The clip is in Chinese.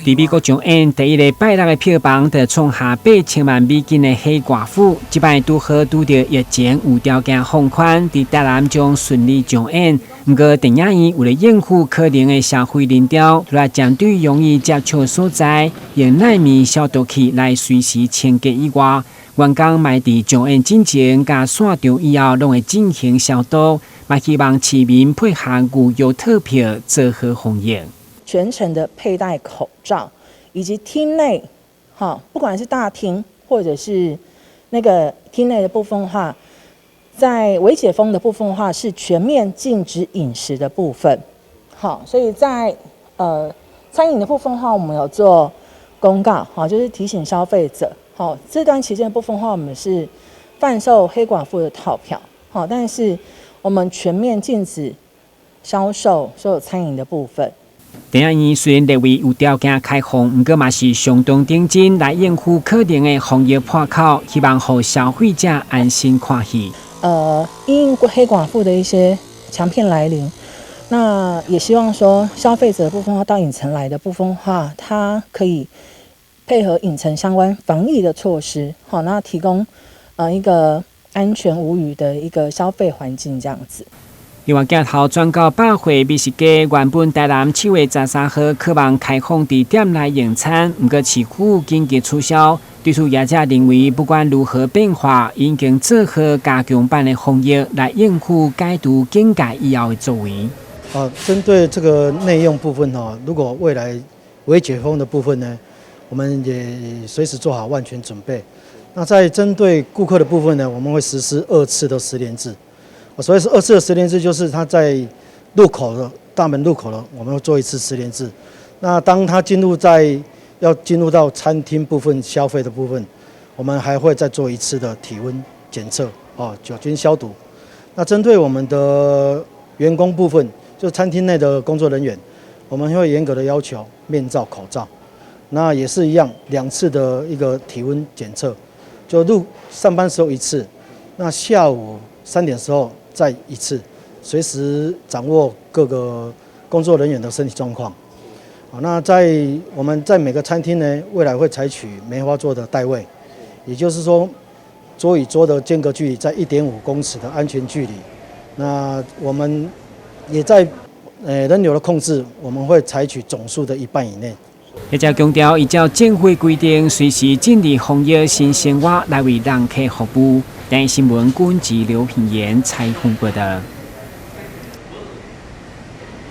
伫美国上演第一个拜六的票房，就创下8,000万美金的黑寡妇，即摆拄好拄到疫情有条件放宽，伫台南将顺利上演。不过，电影院为了应付可能的消费人潮，来针对容易接触的所在，用纳米消毒器来随时清洁以外，员工卖伫上演之前甲散场以后，拢会进行消毒，也希望市民配合预约特票，做好防疫。全程的佩戴口罩，以及厅内，不管是大厅或者是那个厅内的部分的话，在微解封的部分的话，是全面禁止饮食的部分。所以在餐饮的部分的话，我们有做公告，就是提醒消费者，这段期间的部分的话，我们是贩售黑寡妇的套票，但是我们全面禁止销售所有餐饮的部分。电影院虽然认为有条件开放，不过嘛是相当认真来应付可能的防疫破口，希望让消费者安心看戏。因黑寡妇的一些强片来临，那也希望说消费者的部分话到影城来的部分话，它可以配合影城相关防疫的措施，那提供一个安全无虞的一个消费环境这样子。另外，镜头转到百货美食街，原本台南7月13号渴望开放伫店内用餐，不过市府紧急取消。对此，业者认为，不管如何变化，已经做好加强版的防疫，来应付解除警戒以后的作为。针对这个内用部分如果未来微解封的部分呢，我们也随时做好万全准备。那在针对顾客的部分呢，我们会实施2次的实联制。所谓是2次的实联制，就是他在大门入口了，我们会做1次实联制。那当他要进入到餐厅部分消费的部分，我们还会再做1次的体温检测，酒精消毒。那针对我们的员工部分，就餐厅内的工作人员，我们会严格的要求面罩、口罩。那也是一样，2次的一个体温检测，就上班时候1次，那下午3点时候再1次，随时掌握各个工作人员的身体状况。那我们在每个餐厅呢，未来会采取梅花座的带位，也就是说，桌与桌的间隔距离在1.5公尺的安全距离。那我们也在人流的控制，我们会采取总数的1半以内。也则强调，依照政府规定，随时尽力防疫新生活来为人客服务。电视新闻，军职刘品言采访报道。